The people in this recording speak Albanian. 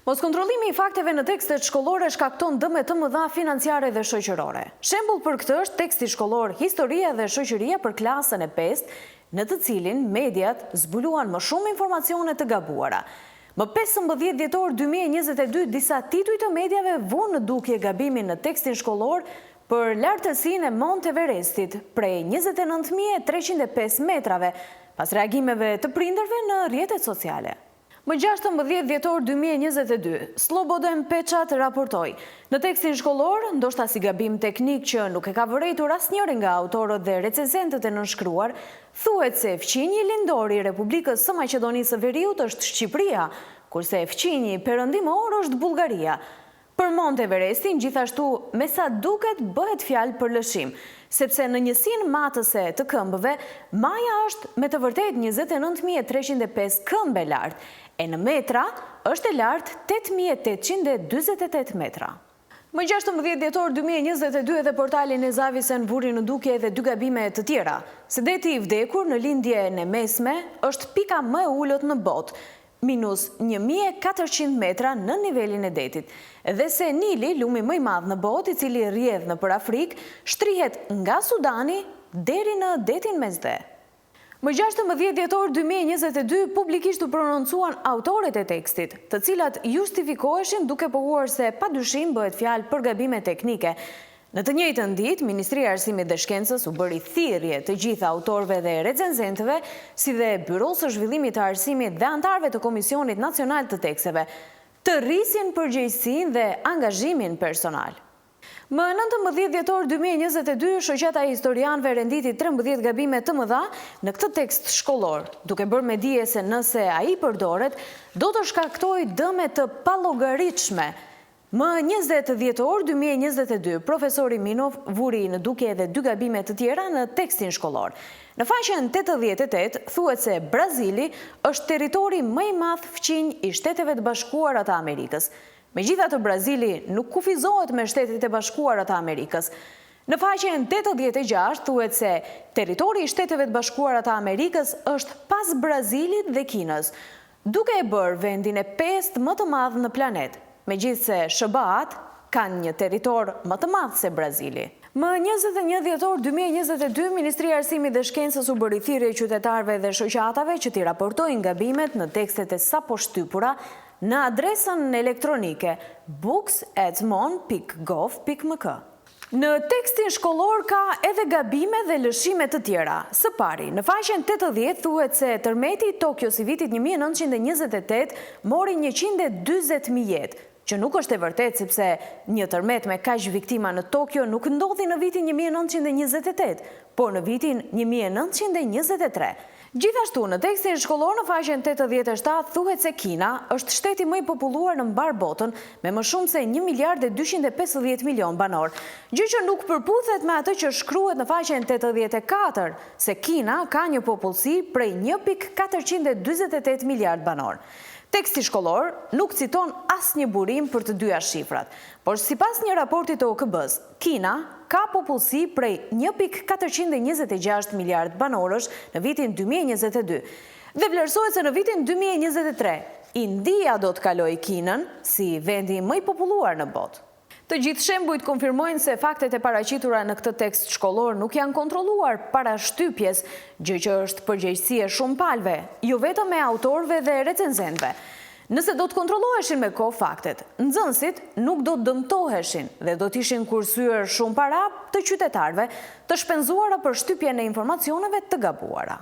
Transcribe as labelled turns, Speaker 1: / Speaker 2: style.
Speaker 1: Moskontrollimi i fakteve në tekstet shkollore shkakton dëme të mëdha financiare dhe shoqërore. Shembull për këtë është teksti shkollor Historia dhe shoqëria për klasën e 5, në të cilin mediat zbuluan më shumë informacione të gabuara. Më 15 dhjetor 2022 disa tituj të medjave vunë në dukje gabimin në tekstin shkollor për lartësinë e Monteverestit prej 29.305 metrave, pas reagimeve të prindërve në rrjetet sociale. Më 16 dhjetor 2022, Slobodan Peçat raportoi, në tekstin shkollor, ndoshta si gabim teknik që nuk e ka vërejtur asnjëri nga autorët dhe recenzentët e nënshkruar, thuhet se fqinji lindori i Republikës së Maqedonisë së Veriut është Shqipëria, kurse fqinji perëndimor është Bullgaria. Për Monteverestin, gjithashtu, me sa duket bëhet fjalë për lëshim, sepse në njësinë matëse të këmbëve, maja është me të vërtet 29.305 këmbë lart, e në metra është e lartë 8.828 metra. Më 16 dhjetor 2022 edhe portali Nezavisen vuri në dukje edhe 2 gabime të tjera. Sedeti i vdekur në lindjen e mesme është pika më e ulët në botë, minus 1.400 metra në nivelin e detit, dhe se Nili, lumi më i madh në botë i cili rrjedh nëpër Afrikë, shtrihet nga Sudani deri në detin Mesdhe. Më 16 dhjetor 2022 publikisht u prononcuan autorët e tekstit, të cilat justifikoheshin duke pohuar se padyshim bëhet fjalë për gabime teknike. Në të njëjtën ditë, Ministria e Arsimit dhe Shkencës u bëri thirrje të gjitha autorëve dhe recenzentëve, si dhe Byros së Zhvillimit të Arsimit dhe anëtarëve të Komisionit Nacional të Teksteve, të rrisin përgjegjësinë dhe angazhimin personal. Më 19 dhjetor 2022, shoqata e historianëve renditi 13 gabime të mëdha në këtë tekst shkollor, duke bërë me dije se nëse ai përdoret, do të shkaktojë dëme të pallogaritshme. Më 20 dhjetor 2022, profesori Minov vuri në dukje edhe 2 gabime të tjera në tekstin shkollor. Në faqen 88 thuhet se Brazili është territori më i madh fqinj i Shteteve të Bashkuara të Amerikës. Megjithatë, Brazili nuk kufizohet me Shtetet e Bashkuara të Amerikës. Në faqen 86 thuhet se territori i Shteteve të Bashkuara të Amerikës është pas Brazilit dhe Kinës, duke e bërë vendin e 5 më të madh në planet, megjithse SBA-t kanë një territor më të madh se Brazili. Më 21 dhjetor 2022, Ministria e Arsimit dhe Shkencës u bëri thirrje qytetarëve dhe shoqatave që t'i raportojnë gabimet në tekstet e sapo shtypura në adresën elektronike books@mon.gov.mk. Në tekstin shkollor ka edhe gabime dhe lëshime të tjera. Së pari, në faqen 80 thuhet se tërmeti i Tokios i vitit 1928 mori 140.000 jetë, që nuk është e vërtet sepse një tërmet me kaq viktima në Tokyo nuk ndodhi në vitin 1928, por në vitin 1923. Gjithashtu, në tekstin shkollor në faqen 87 thuhet se Kina është shteti më i populluar në mbar botën me më shumë se 1.250 milion banor, gjë që nuk përputhet me atë që shkruhet në faqen 84, se Kina ka një popullsi prej 1.448 miliard banor. Teksti shkollor nuk citon asnjë burim për të dyja shifrat, por sipas një raporti të OKB-s, Kina ka popullsi prej 1.426 miliard banorësh në vitin 2022 dhe vlerësohet se në vitin 2023 India do të kalojë Kinën si vendi më i populluar në botë. Të gjithë shembujt konfirmojnë se faktet e paraqitura në këtë tekst shkollor nuk janë kontrolluar para shtypjes, gjë që është përgjegjësi e shumë palëve, jo vetëm me autorëve dhe recenzentëve. Nëse do të kontrolloheshin me kohë faktet, nxënësit nuk do të dëmtoheshin dhe do të ishin kursyer shumë para të qytetarëve të shpenzuara për shtypjen e informacioneve të gabuara.